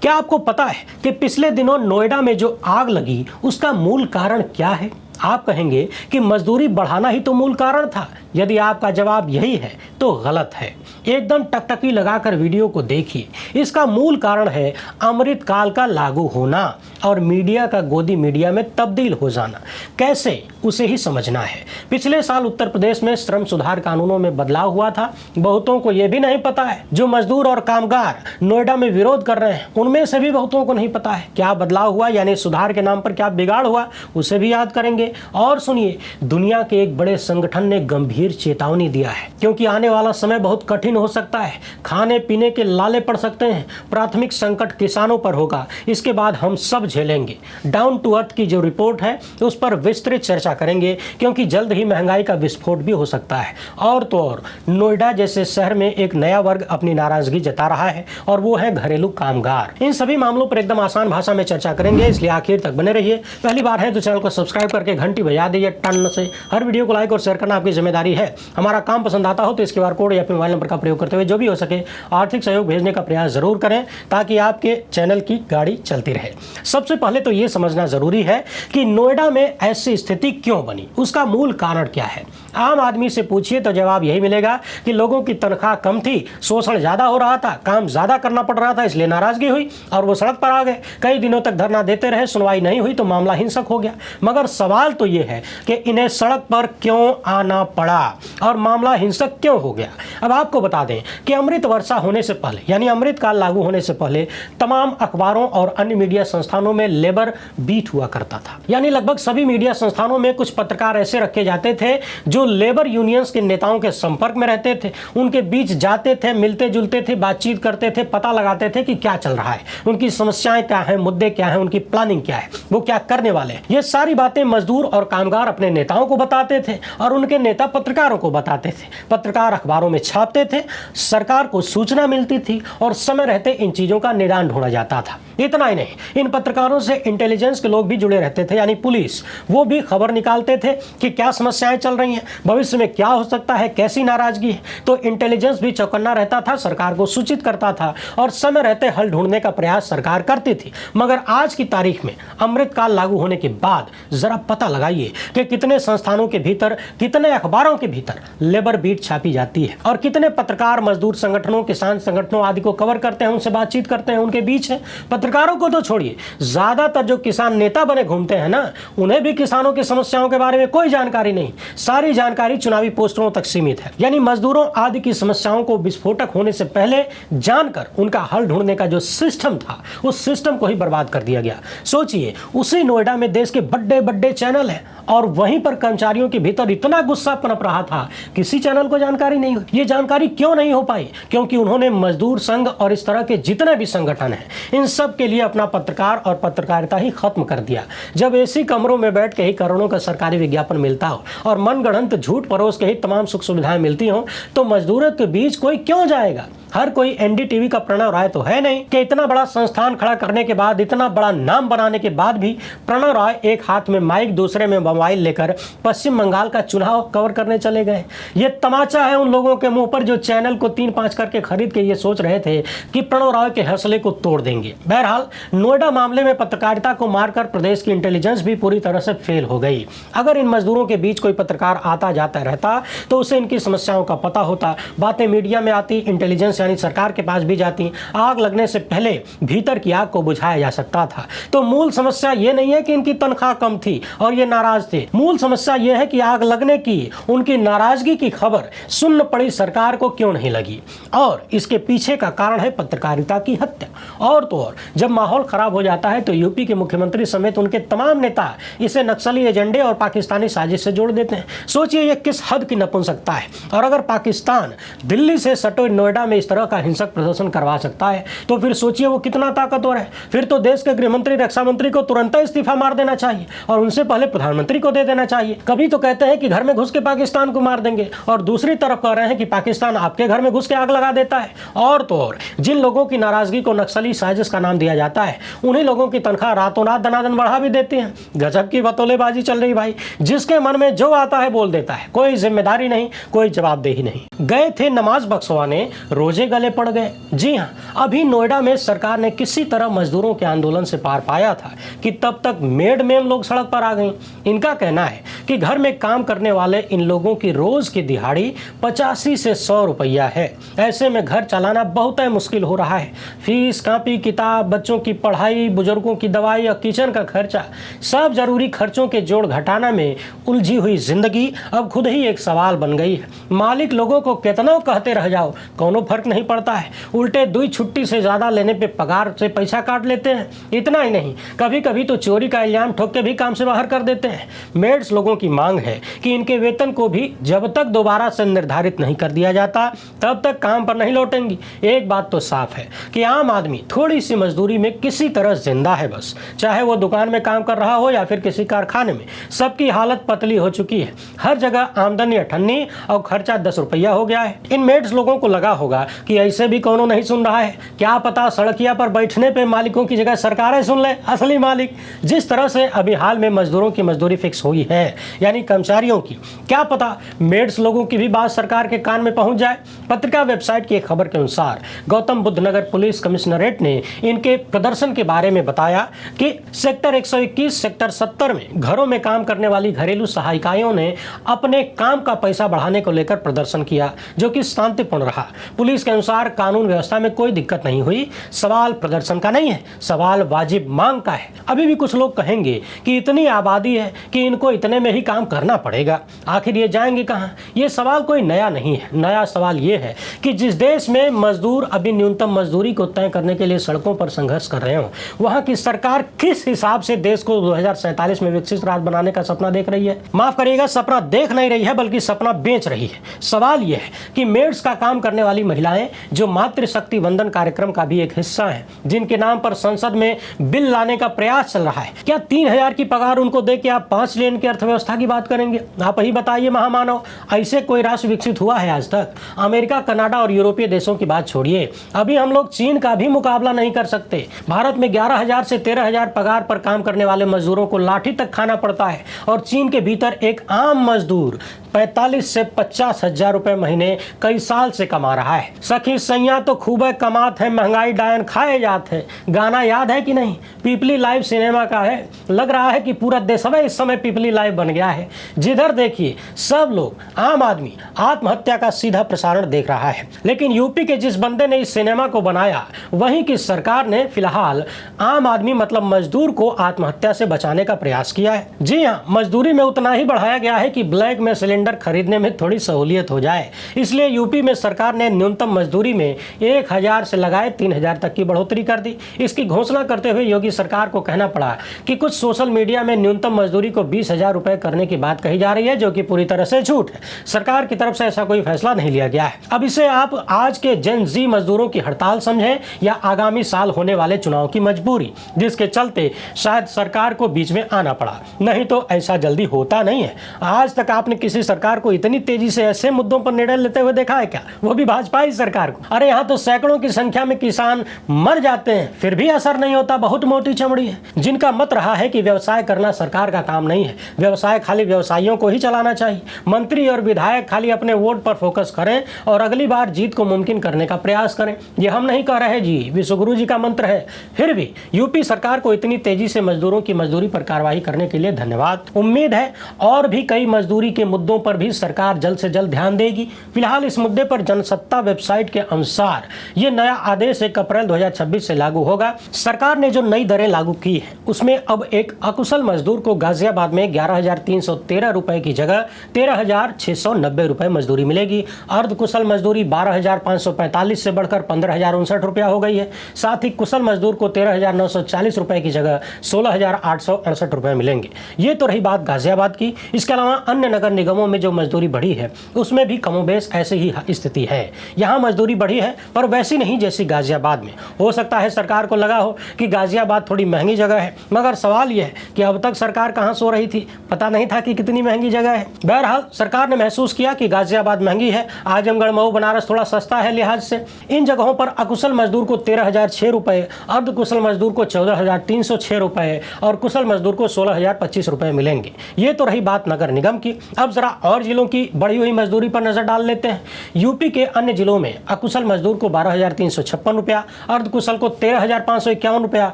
क्या आपको पता है कि पिछले दिनों नोएडा में जो आग लगी उसका मूल कारण क्या है? आप कहेंगे कि मजदूरी बढ़ाना ही तो मूल कारण था। यदि आपका जवाब यही है तो गलत है। एकदम टकटकी लगाकर वीडियो को देखिए। इसका मूल कारण है अमृतकाल का लागू होना और मीडिया का गोदी मीडिया में तब्दील हो जाना। कैसे, उसे ही समझना है। पिछले साल उत्तर प्रदेश में श्रम सुधार कानूनों में बदलाव हुआ था। बहुतों को यह भी नहीं पता है। जो मजदूर और कामगार नोएडा में विरोध कर रहे हैं उनमें से भी बहुतों को नहीं पता है क्या बदलाव हुआ, यानी सुधार के नाम पर क्या बिगाड़ हुआ, उसे भी याद करेंगे। और सुनिए, दुनिया के एक बड़े संगठन ने गंभीर चेतावनी दिया है, क्योंकि आने वाला समय बहुत कठिन हो सकता है। खाने पीने के लाले पड़ सकते हैं। प्राथमिक संकट किसानों पर होगा, इसके बाद हम सब झेलेंगे। डाउन टू अर्थ की जो रिपोर्ट है उस पर विस्तृत चर्चा करेंगे, क्योंकि जल्द ही महंगाई का विस्फोट भी हो सकता है। और तो और नोएडा जैसे शहर में एक नया वर्ग अपनी नाराजगी जता रहा है और वो है घरेलू कामगार। इन सभी मामलों पर एकदम आसान भाषा में चर्चा करेंगे, इसलिए आखिर तक बने रहिए। पहली बार है तो चैनल को सब्सक्राइब करके घंटी बजा दीजिए टन से। हर वीडियो को लाइक और शेयर करना आपकी जिम्मेदारी है। हमारा काम पसंद आता हो तो इसके QR कोड या फिर मोबाइल नंबर का प्रयोग करते हुए जो भी हो सके आर्थिक सहयोग भेजने का प्रयास जरूर करें, ताकि आपके चैनल की गाड़ी चलती रहे। सबसे पहले तो ये समझना जरूरी है कि नोएडा में ऐसी स्थिति क्यों बनी, उसका मूल कारण क्या है। आम आदमी से पूछिए तो जवाब यही मिलेगा कि लोगों की तनख्वाह कम थी, शोषण ज्यादा हो रहा था, काम ज्यादा करना पड़ रहा था, इसलिए नाराजगी हुई और वो सड़क पर आ गए। कई दिनों तक धरना देते रहे, सुनवाई नहीं हुई तो मामला हिंसक हो गया। मगर सवाल तो ये है कि इन्हें सड़क पर क्यों आना पड़ा और मामला हिंसक क्यों हो गया। अब आपको बता दें कि अमृत वर्षा होने से पहले, यानी अमृतकाल लागू होने से पहले, तमाम अखबारों और अन्य मीडिया संस्थानों में लेबर बीट हुआ करता था। यानी लगभग सभी मीडिया संस्थानों में कुछ पत्रकार ऐसे रखे जाते थे जो लेबर यूनियंस के नेताओं के संपर्क में रहते थे, उनके बीच जाते थे, मिलते जुलते थे, बातचीत करते थे, पता लगाते थे कि क्या चल रहा है, उनकी समस्याएं क्या हैं, मुद्दे क्या हैं, उनकी प्लानिंग क्या है, वो क्या करने वाले हैं। ये सारी बातें मजदूर और कामगार अपने नेताओं को बताते थे और उनके नेता पत्रकारों को बताते थे। पत्रकार अखबारों में छापते थे, सरकार को सूचना मिलती थी और समय रहते इन चीजों का निदान ढूंढा जाता था। इतना ही नहीं, इन पत्रकारों से इंटेलिजेंस के लोग भी जुड़े रहते थे, यानी पुलिस। वो भी खबर निकालते थे कि क्या समस्याएं चल रही हैं, भविष्य में क्या हो सकता है, कैसी नाराजगी है। तो इंटेलिजेंस भी चौकन्ना रहता था, सरकार को सूचित करता था और समय रहते हल ढूंढने का प्रयास सरकार करती थी। मगर आज की तारीख में अमृतकाल लागू होने के बाद जरा पता लगाइए कि कितने संस्थानों के भीतर, कितने अखबारों के भीतर लेबर बीट छापी जाती है और कितने पत्रकार मजदूर संगठनों, किसान संगठनों आदि को कवर करते हैं, उनसे बातचीत करते हैं, उनके बीच है। पत्रकारों को तो छोड़िए, ज्यादातर जो किसान नेता बने घूमते हैं ना, उन्हें भी किसानों की समस्याओं के बारे में कोई जानकारी नहीं। सारी जानकारी चुनावी पोस्टरों तक सीमित है। यानी मजदूरों आदि की समस्याओं को विस्फोटक होने से पहले जानकर उनका हल ढूंढने का जो सिस्टम था, उस सिस्टम को ही बर्बाद कर दिया गया। सोचिए, उसी नोएडा में देश के बड़े बड़े चैनल हैं और वहीं पर कर्मचारियों के भीतर इतना गुस्सा पनप रहा था, किसी चैनल को जानकारी नहीं हुई। ये जानकारी क्यों नहीं हो पाई? क्योंकि उन्होंने मजदूर संघ और इस तरह के जितने भी संगठन हैं, इन सब के लिए अपना पत्रकार और पत्रकारिता ही खत्म कर दिया। जब ऐसी कमरों में बैठ के ही करोड़ों का सरकारी विज्ञापन मिलता हो और मनगढ़ंत झूठ परोस के ही तमाम सुख सुविधाएं मिलती हो, तो मजदूरों के बीच कोई क्यों जाएगा? हर कोई एनडीटीवी का प्रणव राय तो है नहीं कि इतना बड़ा संस्थान खड़ा करने के बाद, इतना बड़ा नाम बनाने के बाद भी प्रणव राय एक हाथ में माइक, दूसरे में मोबाइल लेकर पश्चिम बंगाल का चुनाव कवर करने चले गए। ये तमाचा है उन लोगों के मुंह पर जो चैनल को 3-5 करके खरीद के ये सोच रहे थे कि प्रणव राय के हौसले को तोड़ देंगे। बहरहाल, नोएडा मामले में पत्रकारिता को मारकर प्रदेश की इंटेलिजेंस भी पूरी तरह से फेल हो गई। अगर इन मजदूरों के बीच कोई पत्रकार आता जाता रहता तो उसे इनकी समस्याओं का पता होता, बातें मीडिया में आती, इंटेलिजेंस यानी सरकार के पास भी जाती, आग लगने से पहले भीतर की आग को बुझाया जा सकता था। तो मूल समस्या ये नहीं है कि इनकी तनख्वाह कम थी और ये नाराज थे। मूल समस्या ये है कि आग लगने की, उनकी नाराजगी की खबर सुन्न पड़ी सरकार को क्यों नहीं लगी। और इसके पीछे का कारण है पत्रकारिता की हत्या। और तो और जब माहौल खराब हो जाता है तो यूपी के मुख्यमंत्री समेत उनके तमाम नेता इसे नक्सली एजेंडे और पाकिस्तानी साजिश से जोड़ देते हैं। सोचिए ये किस हद की नपुंसकता है। और अगर पाकिस्तान दिल्ली से सटे नोएडा में इस तरह का हिंसक प्रदर्शन करवा सकता है तो फिर सोचिए वो कितना ताकतवर है। फिर तो देश के गृह मंत्री, रक्षा मंत्री को तुरंत इस्तीफा मार देना चाहिए और उनसे पहले प्रधानमंत्री को दे देना चाहिए। कभी तो कहते हैं कि घर में घुस के पाकिस्तान को मार देंगे और दूसरी तरफ कह रहे हैं कि पाकिस्तान आपके घर में घुस के आग लगा देता है। और तो और जिन लोगों की नाराजगी को नक्सली साजिश का नाम दिया जाता है, उन्हीं लोगों की तनख्वाह रातों रात दनादन बढ़ा भी देते हैं। गजब की बतौलेबाजी चल रही भाई। जिसके मन में जो आता है बोल देता है, कोई जिम्मेदारी नहीं, कोई जवाबदेही नहीं। गए थे नमाज बख्शवाने, रोजे गले पड़ गए। जी हाँ, अभी नोएडा में सरकार ने किसी तरह मजदूरों के आंदोलन से पार पाया था कि तब तक मेड मेम लोग सड़क पर आ गए। इनका कहना है कि घर में काम करने वाले इन लोगों की रोज की दिहाड़ी 85 से 100 रुपया है। ऐसे में घर चलाना बहुत ही मुश्किल हो रहा है। फीस, कापी किताब, बच्चों की पढ़ाई, बुजुर्गों की दवाई और किचन का खर्चा, सब जरूरी खर्चों के जोड़ घटाना में उलझी हुई जिंदगी अब खुद ही एक सवाल बन गई है। मालिक लोगों को कितना कहते रह जाओ, कोनो फर्क नहीं पड़ता है। उल्टे 2 छुट्टी से ज्यादा लेने पे पगार से पैसा काट लेते हैं। इतना ही नहीं, कभी कभी तो चोरी का इल्जाम ठोक के भी काम से बाहर कर देते हैं। मेड्स लोगों की मांग है कि इनके वेतन को भी जब तक दोबारा से निर्धारित नहीं कर दिया जाता तब तक काम पर नहीं लौटेंगी। एक बात तो साफ है कि आम आदमी थोड़ी सी मजदूरी में किसी तरह जिंदा है बस, चाहे वो दुकान में काम कर रहा हो या फिर किसी कारखाने में। सबकी हालत पतली हो चुकी है। हर जगह आमदनी अठन्नी और खर्चा 10 रुपया हो गया है। इन मेड्स लोगों को लगा होगा कि ऐसे भी कोनो नहीं सुन रहा है, क्या पता सड़किया पर बैठने पे मालिकों की जगह सरकारें सुन ले। असली मालिक जिस तरह से अभी हाल में मजदूरों की मजदूरी फिक्स हुई है, यानी कर्मचारियों की, क्या पता मेड्स लोगों की भी बात सरकार के कान में पहुंच जाए। पत्रिका वेबसाइट की एक खबर के अनुसार गौतम बुद्ध नगर पुलिस कमिश्नरेट ने इनके प्रदर्शन के बारे में बताया कि सेक्टर 121, सेक्टर 70 में घरों में काम करने वाली घरेलू सहायिकाओं ने अपने काम का पैसा बढ़ाने को लेकर प्रदर्शन किया, जो कि शांतिपूर्ण रहा। पुलिस के अनुसार कानून व्यवस्था में कोई दिक्कत नहीं हुई। सवाल प्रदर्शन का नहीं है, सवाल वाजिब मांग का है। अभी भी कुछ लोग कहेंगे कि इतनी आबादी है कि इनको इतने में ही काम करना पड़ेगा, आखिर ये जाएंगे कहाँ। ये सवाल कोई नया नहीं है। नया सवाल ये है कि जिस देश में मजदूर अभी न्यूनतम मजदूरी को तय करने के लिए सड़कों पर संघर्ष कर रहे हो, वहाँ की सरकार किस हिसाब से देश को 2047 में विकसित राज्य बनाने का सपना देख रही है। माफ करिएगा, सपना देख नहीं रही है बल्कि सपना बेच रही है। सवाल यह है कि मेड्स का काम करने वाली महिलाएं जो मातृशक्ति वंदन कार्यक्रम का भी एक हिस्सा है, जिनके नाम पर संसद में बिल लाने का प्रयास चल रहा है, क्या 3000 की पगार उनको दे के आप 5 लेन की अर्थव्यवस्था की बात करेंगे? आप ही बताइए महामानव, ऐसे कोई राष्ट्र विकसित हुआ है आज तक? अमेरिका, कनाडा और यूरोपीय देशों की बात छोड़िए, अभी हम लोग चीन का भी मुकाबला नहीं कर सकते। भारत में 11,000 से 13,000 पगार पर काम करने वाले मजदूरों को लाठी तक खाना पड़ता है और चीन के भीतर एक आम मजदूर 45 से 50,000 रुपए महीने कई साल से कमा रहा है। सखी सैया तो खूब कमात है, महंगाई डायन खाए जात है। गाना याद है कि नहीं? पीपली लाइव सिनेमा का है। लग रहा है कि पूरा देश इस समय पीपली लाइव बन गया है। जिधर देखिए सब लोग, आम आदमी आत्महत्या का सीधा प्रसारण देख रहा है। लेकिन यूपी के जिस बंदे ने इस सिनेमा को बनाया, वहीं की सरकार ने फिलहाल आम आदमी मतलब मजदूर को आत्महत्या से बचाने का प्रयास किया है। जी हाँ, मजदूरी में उतना ही बढ़ाया गया है कि ब्लैक में सिलेंडर खरीदने में थोड़ी सहूलियत हो जाए। इसलिए यूपी में सरकार ने न्यूनतम मजदूरी में 1,000 से लगाए 3,000 तक की बढ़ोतरी कर दी। इसकी घोषणा करते हुए योगी सरकार को कहना पड़ा कि कुछ सोशल मीडिया में न्यूनतम मजदूरी को 20,000 रुपए करने की बात कही जा रही है, जो कि पूरी तरह से झूठ है। सरकार की तरफ से ऐसा कोई फैसला नहीं लिया गया है। अब इसे आप आज के जेन जी मजदूरों की हड़ताल समझें या आगामी साल होने वाले चुनाव की मजबूरी, जिसके चलते शायद सरकार को बीच में आना पड़ा। नहीं तो ऐसा जल्दी होता नहीं है। आज तक आपने किसी सरकार को इतनी तेजी से ऐसे मुद्दों पर निर्णय लेते हुए देखा है क्या? वो भी भाजपा ही सरकार को। अरे यहाँ तो सैकड़ों की संख्या में किसान मर जाते हैं, फिर भी असर नहीं होता। बहुत मोटी चमड़ी है। जिनका मत रहा है कि व्यवसाय करना सरकार का काम नहीं है, व्यवसाय खाली व्यवसायियों को ही चलाना चाहिए। मंत्री और विधायक खाली अपने वोट पर फोकस करें और अगली बार जीत को मुमकिन करने का प्रयास करें। ये हम नहीं कह रहे जी, विश्वगुरु जी का मंत्र है। फिर भी यूपी सरकार को इतनी तेजी से मजदूरों की मजदूरी पर कार्रवाई करने के लिए धन्यवाद। उम्मीद है और भी कई मजदूरी के मुद्दों पर भी सरकार जल्द से जल्द ध्यान देगी। फिलहाल इस मुद्दे पर जनसत्ता वेबसाइट के अनुसार ये नया आदेश 1 अप्रैल 2026 से लागू होगा। सरकार ने जो नई दरें लागू की है, उसमें अब एक अकुशल मजदूर को गाजियाबाद में 11,313 रुपए की जगह 13,690 रुपए मजदूरी मिलेगी। अर्धकुशल मजदूरी 12,545 से बढ़कर 15,059 रुपया हो गई है। साथ ही कुशल मजदूर को 13,940 रुपए की जगह 16,868 रुपए मिलेंगे। ये तो रही बात गाजियाबाद की। इसके अलावा अन्य नगर निगमों में जो मजदूरी बढ़ी है, उसमें भी कमोबेश ऐसी ही स्थिति है। यहाँ मजदूरी बढ़ी है पर वैसी नहीं जैसी गाजियाबाद में। हो सकता है सरकार को लगा हो कि गाजियाबाद थोड़ी महंगी जगह है, मगर सवाल यह है कि अब तक सरकार कहाँ सो रही थी, पता नहीं था कि कितनी महंगी जगह है। बहरहाल सरकार ने महसूस किया कि गाजियाबाद महंगी है, आजमगढ़, मऊ, बनारस थोड़ा सस्ता है, लिहाज से इन जगहों पर अकुशल मजदूर को 13,006 रुपये, अर्धकुशल मजदूर को 14,306 रुपये और कुशल मजदूर को 16,025 रुपये मिलेंगे। ये तो रही बात नगर निगम की। अब जरा और जिलों की बढ़ी हुई मजदूरी पर नजर डाल लेते हैं। यूपी के अन्य जिलों में अकुशल मजदूर को 12,356 रुपया, अर्धकुशल को 13,551 रुपया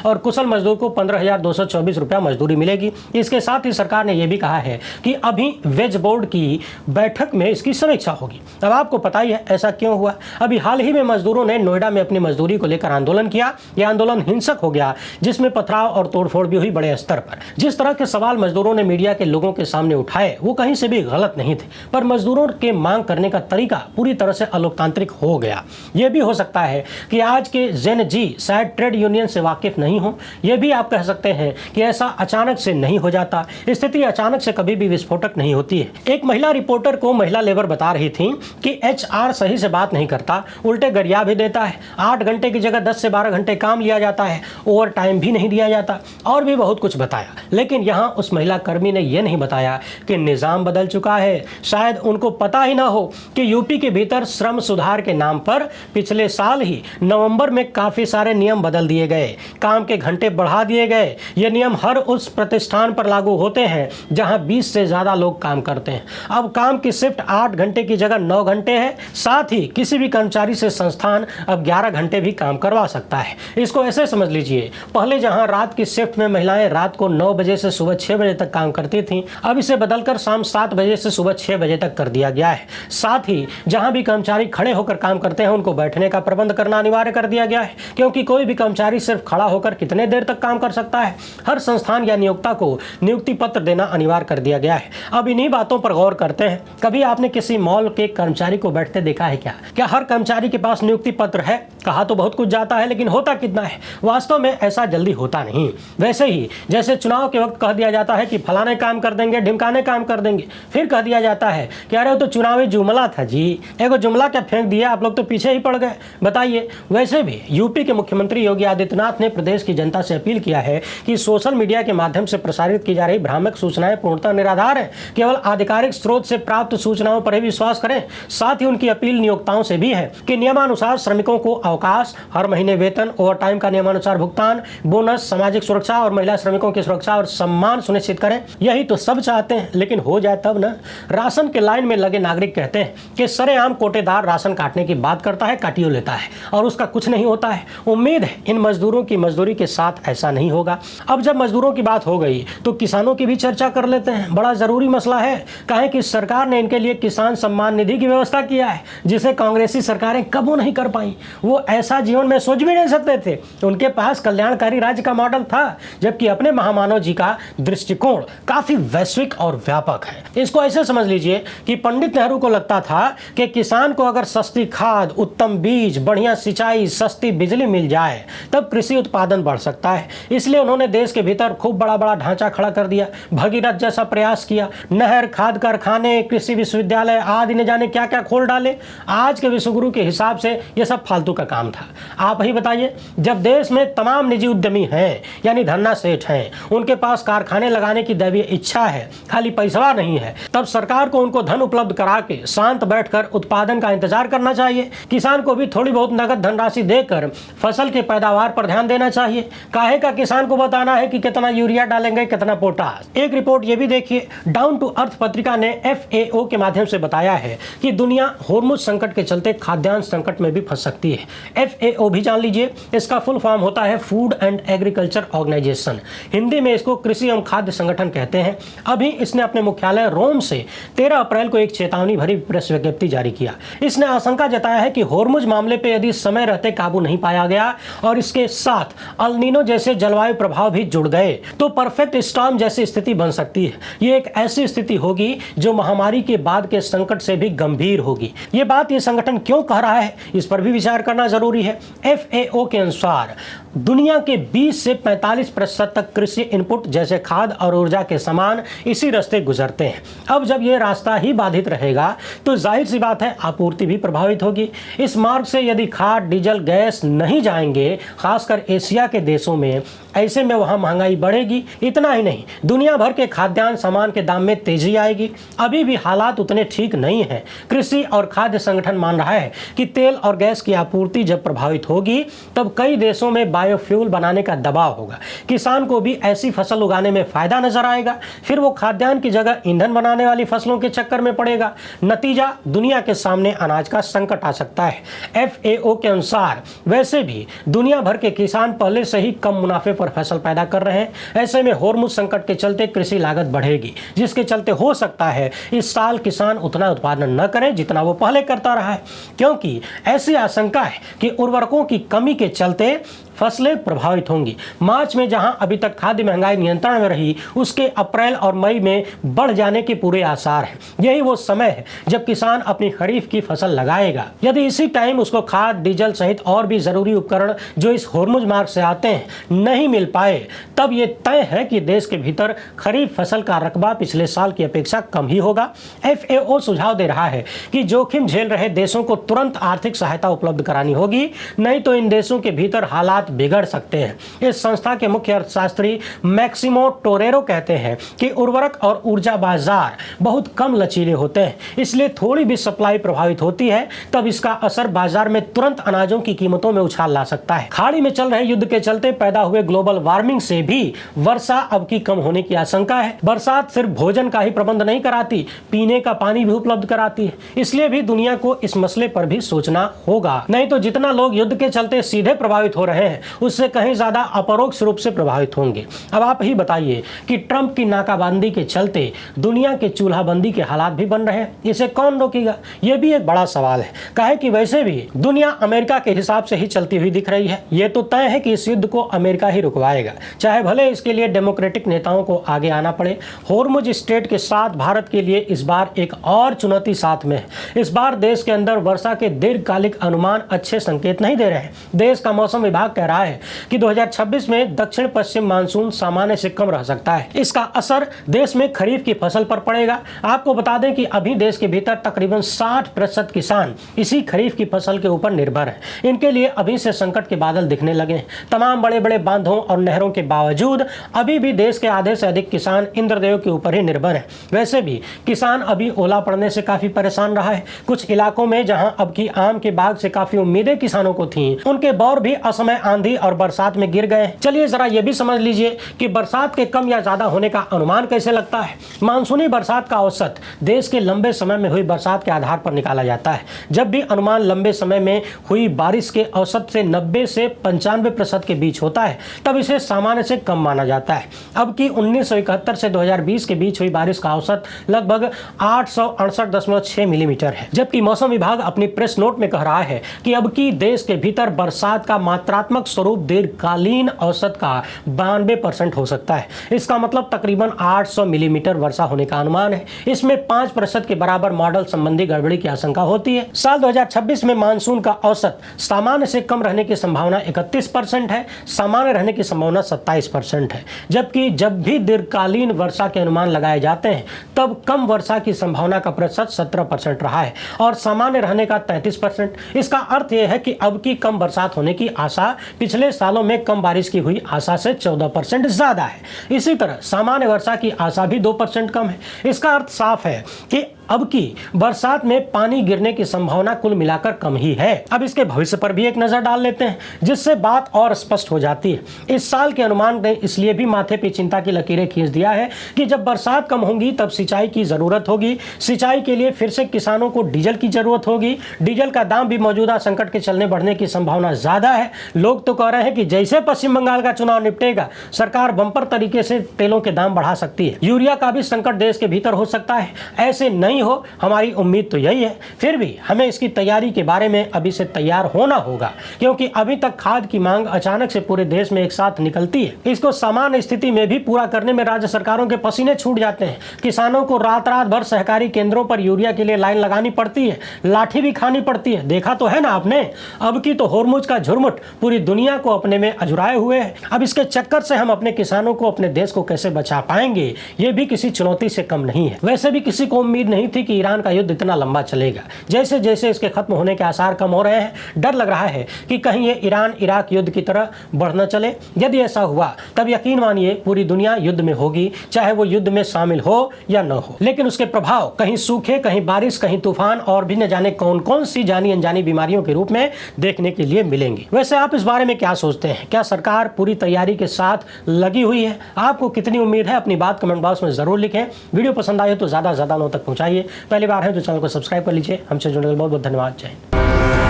और कुशल मजदूर को 15,224 रुपया मजदूरी मिलेगी। इसके साथ ही सरकार ने यह भी कहा है कि अभी वेज बोर्ड की बैठक में इसकी समीक्षा होगी। अब आपको पता ही है ऐसा क्यों हुआ। अभी हाल ही में मजदूरों ने नोएडा में अपनी मजदूरी को लेकर आंदोलन किया। यह आंदोलन हिंसक हो गया, जिसमें पथराव और तोड़फोड़ भी हुई बड़े स्तर पर। जिस तरह के सवाल मजदूरों ने मीडिया के लोगों के सामने उठाए वो कहीं से भी गलत नहीं थे, पर मजदूरों के मांग करने का तरीका पूरी तरह से अलोकतांत्रिक हो गया। यह भी हो सकता है कि आज के जेन जी शायद ट्रेड यूनियन से वाकिफ नहीं हो। यह भी आप कह सकते हैं कि ऐसा अचानक से नहीं हो जाता, स्थिति अचानक से कभी भी विस्फोटक नहीं होती है। एक महिला रिपोर्टर को महिला लेबर बता रही थी कि HR सही से बात नहीं करता, उल्टे गरिया भी देता है, 8 घंटे की जगह 10 से 12 घंटे काम लिया जाता है, ओवर टाइम भी नहीं दिया जाता, और भी बहुत कुछ बताया। लेकिन यहाँ उस महिला कर्मी ने यह नहीं बताया कि निज़ाम बदल चुका है। शायद उनको पता ही ना हो कि यूपी के भीतर श्रम सुधार के नाम पर पिछले साल ही नवंबर में काफ़ी सारे नियम बदल दिए गए, काम के घंटे बढ़ा दिए गए। ये नियम हर उस प्रतिष्ठान पर लागू होते हैं जहां 20 से ज़्यादा लोग काम करते हैं। अब काम की शिफ्ट 8 घंटे की जगह 9 घंटे है। साथ ही किसी भी कर्मचारी से संस्थान अब 11 घंटे भी काम करवा सकता है। इसको ऐसे समझ लीजिए, पहले जहां रात की शिफ्ट में महिलाएं रात को 9 बजे से सुबह 6 बजे तक काम करती थीं, अब इसे बदलकर शाम 7 बजे से सुबह 6 बजे तक कर दिया गया है। साथ ही जहां भी कर्मचारी खड़े होकर काम करते हैं उनको बैठने का प्रबंध करना अनिवार्य कर दिया गया है, क्योंकि कोई भी कर्मचारी सिर्फ खड़ा होकर कितने देर तक काम कर सकता है। हर संस्थान या नियोक्ता को नियुक्ति पत्र देना अनिवार्य कर दिया गया है। अब इन्हीं बातों पर गौर करते हैं। कभी आपने किसी मॉल के कर्मचारी को बैठते देखा है क्या हर कर्मचारी के पास नियुक्ति पत्र है? कहा तो बहुत कुछ जाता है, लेकिन होता कितना है? वास्तव में ऐसा जल्दी होता नहीं। वैसे ही जैसे चुनाव के वक्त कह दिया जाता है कि फलाने काम कर देंगे, ढिमकाने काम कर देंगे, फिर कह दिया जाता है कि अरे वो तो चुनावी जुमला था जी, एगो जुमला क्या फेंक दिया, आप लोग तो पीछे ही पड़ गए। बताइए। वैसे भी यूपी के मुख्यमंत्री योगी आदित्यनाथ ने प्रदेश की जनता से अपील किया है कि सोशल मीडिया के माध्यम से प्रसारित की जा रही भ्रामक सूचनाएं पूर्णतः निराधार है। केवल आधिकारिक स्रोत से प्राप्त सूचनाओं पर ही विश्वास करें। साथ ही उनकी अपील नियोक्ताओं से भी है कि नियमानुसार श्रमिकों को अवकाश, हर महीने वेतन, ओवरटाइम का नियमानुसार भुगतान, बोनस, सामाजिक सुरक्षा और महिला श्रमिकों की सुरक्षा और सम्मान सुनिश्चित करें। यही तो सब चाहते हैं, लेकिन हो जाए तब ना। राशन के लाइन में लगे नागरिक कहते हैं कि सरेआम कोटेदार राशन काटने की बात करता है, काटियो लेता है और उसका कुछ नहीं होता है। उम्मीद है इन मजदूरों की मजदूरी के साथ ऐसा नहीं होगा। अब जब मजदूरों की बात हो गई तो किसानों की भी चर्चा कर लेते हैं। बड़ा जरूरी मसला है। कहें कि सरकार ने इनके लिए किसान सम्मान निधि की व्यवस्था किया है, जिसे कांग्रेसी सरकारें कबू नहीं कर पाई। वो ऐसा जीवन में सोच भी नहीं सकते थे। उनके पास कल्याणकारी राज्य का मॉडल था, जबकि अपने महामानव जी का दृष्टिकोण काफी वैश्विक और व्यापक है। इसको ऐसे समझ लीजिए कि पंडित नेहरू को लगता था कि किसान को अगर सस्ती खाद, उत्तम बीज, बढ़िया सिंचाई, सस्ती बिजली मिल जाए तब कृषि उत्पादन बढ़ सकता है। इसलिए उन्होंने देश के भीतर खूब बड़ा बड़ा ढांचा खड़ा कर दिया, भगीरथ जैसा प्रयास किया, नहर, खाद कारखाने, कृषि विश्वविद्यालय आदि न जाने क्या क्या खोल डाले। आज के विश्वगुरु के हिसाब से यह सब फालतू का काम था। आप ही बताइए, जब देश में तमाम निजी उद्यमी हैं, यानी धन्ना सेठ हैं, उनके पास कारखाने लगाने की दैवीय इच्छा है, खाली पैसा नहीं है, तब सरकार को उनको धन उपलब्ध करा के शांत बैठकर उत्पादन का इंतजार करना चाहिए। किसान को भी थोड़ी बहुत नगद धनराशि देकर फसल की पैदावार पर ध्यान देना चाहिए। काहे का किसान को बताना है कि कितना यूरिया डालेंगे, कितना पोटास। एक रिपोर्ट ये भी देखिए, डाउन टू अर्थ पत्रिका ने FAO के माध्यम से बताया है कि दुनिया होर्मुज संकट के चलते खाद्यान्न संकट में भी फंस सकती है। FAO भी जान लीजिए, इसका फुल फॉर्म होता है food and agriculture organisation. Hindi में इसको कृषि एवं खाद्य संगठन कहते हैं। अभी इसने अपने मुख्यालय रोम से 13 अप्रैल को एक चेतावनी भरी प्रेस विज्ञप्ति जारी किया। इसने आशंका जताया है कि होर्मुज मामले पे यदि समय रहते काबू नहीं पाया गया और इसके साथ अल नीनो जैसे जलवायु प्रभाव भी जुड़ गए तो परफेक्ट स्टॉर्म जैसी स्थिति बन सकती है। ये एक ऐसी स्थिति होगी जो महामारी के बाद के संकट से भी गंभीर होगी। ये बात ये संगठन क्यों कह रहा है, इस पर भी विचार करना जरूरी है। FAO के अनुसार दुनिया के 20 से 45% तक कृषि इनपुट जैसे खाद और ऊर्जा के सामान इसी रास्ते गुजरते हैं। अब जब ये रास्ता ही बाधित रहेगा तो जाहिर सी बात है आपूर्ति भी प्रभावित होगी। इस मार्ग से यदि खाद, डीजल, गैस नहीं जाएंगे, खासकर एशिया के देशों में, ऐसे में वहाँ महंगाई बढ़ेगी। इतना ही नहीं, दुनिया भर के खाद्यान्न सामान के दाम में तेजी आएगी। अभी भी हालात उतने ठीक नहीं हैं। कृषि और खाद्य संगठन मान रहा है कि तेल और गैस की आपूर्ति जब प्रभावित होगी तब कई देशों में बायोफ्यूल बनाने का दबाव होगा। किसान को भी ऐसी फसल उगाने में फायदा नजर आएगा, फिर वो खाद्यान्न की जगह ईंधन बनाने वाली फसलों के चक्कर में पड़ेगा। नतीजा, दुनिया के सामने अनाज का संकट आ सकता है। FAO के अनुसार वैसे भी दुनिया भर के किसान पहले से ही कम मुनाफे पर फसल पैदा कर रहे हैं। ऐसे में होर्मुज संकट के चलते कृषि लागत बढ़ेगी, जिसके चलते हो सकता है इस साल किसान उतना उत्पादन न करें जितना वो पहले करता रहा है, क्योंकि ऐसी आशंका है कि उर्वरकों की कमी के चलते फसलें प्रभावित होंगी। मार्च में जहां अभी तक खाद्य महंगाई नियंत्रण में रही, उसके अप्रैल और मई में बढ़ जाने के पूरे आसार हैं। यही वो समय है जब किसान अपनी खरीफ की फसल लगाएगा। यदि इसी टाइम उसको खाद, डीजल सहित और भी जरूरी उपकरण जो इस होर्मुज मार्ग से आते हैं नहीं मिल पाए, तब ये तय है कि देश के भीतर खरीफ फसल का रकबा पिछले साल की अपेक्षा कम ही होगा। FAO सुझाव दे रहा है कि जोखिम झेल रहे देशों को तुरंत आर्थिक सहायता उपलब्ध करानी होगी, नहीं तो इन देशों के भीतर हालात बिगड़ सकते हैं। इस संस्था के मुख्य अर्थशास्त्री मैक्सिमो टोरेरो कहते हैं कि उर्वरक और ऊर्जा बाजार बहुत कम लचीले होते हैं, इसलिए थोड़ी भी सप्लाई प्रभावित होती है तब इसका असर बाजार में तुरंत अनाजों की कीमतों में उछाल ला सकता है। खाड़ी में चल रहे युद्ध के चलते पैदा हुए ग्लोबल वार्मिंग से भी वर्षा अब की कम होने की आशंका है। बरसात सिर्फ भोजन का ही प्रबंध नहीं कराती, पीने का पानी भी उपलब्ध कराती है। इसलिए भी दुनिया को इस मसले पर भी सोचना होगा, नहीं तो जितना लोग युद्ध के चलते सीधे प्रभावित हो रहे हैं उससे कहीं ज्यादा अपरोक्ष रूप से प्रभावित होंगे। अब आप ही बताइए कि ट्रंप की नाकाबंदी के चलते दुनिया के चूल्हाबंदी के हालात भी बन रहे हैं, इसे कौन रोकेगा? यह भी एक बड़ा सवाल है। काहे कि वैसे भी दुनिया अमेरिका के हिसाब से ही चलती हुई दिख रही है। यह तो तय है कि इस युद्ध को अमेरिका ही रुकवाएगा, चाहे भले इसके लिए डेमोक्रेटिक नेताओं को आगे आना पड़े। होर्मुज स्ट्रेट के साथ भारत के लिए इस बार एक और चुनौती साथ में है। इस बार देश के अंदर वर्षा के दीर्घकालिक अनुमान अच्छे संकेत नहीं दे रहे हैं। देश का मौसम विभाग कह रहा है कि 2026 में दक्षिण पश्चिम मानसून सामान्य से कम रह सकता है। इसका असर देश में खरीफ की फसल पर पड़ेगा। आपको बता दें कि अभी देश के भीतर तकरीबन 60% किसान इसी खरीफ की फसल के ऊपर निर्भर हैं। इनके लिए अभी से संकट के बादल दिखने लगे हैं। तमाम बड़े बड़े बांधों और नहरों के बावजूद अभी भी देश के आधे से अधिक किसान इंद्रदेव के ऊपर ही निर्भर हैं। वैसे भी किसान अभी ओला पड़ने से काफी परेशान रहा है। कुछ इलाकों में जहां अब की आम के बाग से काफी उम्मीदें किसानों को थी, उनके बौर भी असमय आंधी और बरसात में गिर गए। चलिए जरा ये भी समझ लीजिए कि बरसात के कम या ज्यादा होने का अनुमान कैसे लगता है। मानसूनी बरसात का औसत देश के लंबे समय में हुई बरसात के आधार पर निकाला जाता है। जब भी अनुमान लंबे समय में हुई बारिश के औसत से 90 से 95% के बीच होता है, तब इसे सामान्य से कम माना जाता है। अब की 1971 से 2020 के बीच हुई बारिश का औसत लगभग 868.6 मिलीमीटर है, जबकि मौसम विभाग अपनी प्रेस नोट में कह रहा है कि अब की देश के भीतर बरसात का मात्रात्मक स्वरूप दीर्घकालीन औसत का 92% हो सकता है। इसका मतलब तकरीबन 800 मिलीमीटर वर्षा होने का अनुमान है। इसमें 5% के बराबर मॉडल संबंधी गड़बड़ी की आशंका होती है। साल 2026 में मानसून का औसत सामान्य से कम रहने की संभावना 31% है, सामान्य रहने की संभावना 27% है। जबकि जब भी दीर्घकालीन वर्षा के अनुमान लगाए जाते हैं तब कम वर्षा की संभावना का प्रतिशत 17% रहा है और सामान्य रहने का 33%। इसका अर्थ यह है कि अब की कम बरसात होने की आशा पिछले सालों में कम बारिश की हुई आशा से 14% ज्यादा है। इसी तरह सामान्य वर्षा की आशा भी 2% कम है। इसका अर्थ साफ है कि अब की बरसात में पानी गिरने की संभावना कुल मिलाकर कम ही है। अब इसके भविष्य पर भी एक नजर डाल लेते हैं, जिससे बात और स्पष्ट हो जाती है। इस साल के अनुमान ने इसलिए भी माथे पे चिंता की लकीरें खींच दिया है कि जब बरसात कम होगी तब सिंचाई की जरूरत होगी। सिंचाई के लिए फिर से किसानों को डीजल की जरूरत होगी। डीजल का दाम भी मौजूदा संकट के चलने बढ़ने की संभावना ज्यादा है। लोग तो कह रहे हैं कि जैसे पश्चिम बंगाल का चुनाव निपटेगा, सरकार बंपर तरीके से तेलों के दाम बढ़ा सकती है। यूरिया का भी संकट देश के भीतर हो सकता है। ऐसे नहीं हो, हमारी उम्मीद तो यही है। फिर भी हमें इसकी तैयारी के बारे में अभी से तैयार होना होगा, क्योंकि अभी तक खाद की मांग अचानक से पूरे देश में एक साथ निकलती है। इसको सामान्य स्थिति में भी पूरा करने में राज्य सरकारों के पसीने छूट जाते हैं। किसानों को रात रात भर सहकारी केंद्रों पर यूरिया के लिए लाइन लगानी पड़ती है, लाठी भी खानी पड़ती है। देखा तो है ना आपने। अब की तो होर्मुज का झुरमुट पूरी दुनिया को अपने में अजुराए हुए है। अब इसके चक्कर से हम अपने किसानों को, अपने देश को कैसे बचा पाएंगे, ये भी किसी चुनौती से कम नहीं है। वैसे भी किसी को उम्मीद नहीं नहीं थी कि ईरान का युद्ध इतना लंबा चलेगा। जैसे जैसे इसके खत्म होने के आसार कम हो रहे हैं, डर लग रहा है कि कहीं ये ईरान इराक युद्ध की तरह बढ़ न चले। यदि ऐसा हुआ तब यकीन मानिए पूरी दुनिया युद्ध में होगी, चाहे वो युद्ध में शामिल हो या न हो। लेकिन उसके प्रभाव कहीं सूखे, कहीं बारिश, कहीं तूफान और भी न जाने कौन कौन सी जानी अनजानी बीमारियों के रूप में देखने के लिए मिलेंगी। वैसे आप इस बारे में क्या सोचते हैं? क्या सरकार पूरी तैयारी के साथ लगी हुई है? आपको कितनी उम्मीद है? अपनी बात कमेंट बॉक्स में जरूर लिखें। वीडियो पसंद आए तो ज्यादा से ज्यादा लोगों तक पहुंचाइए। पहली बार है तो चैनल को सब्सक्राइब कर लीजिए। हमसे जुड़ने के लिए बहुत बहुत धन्यवाद। जय हिंद।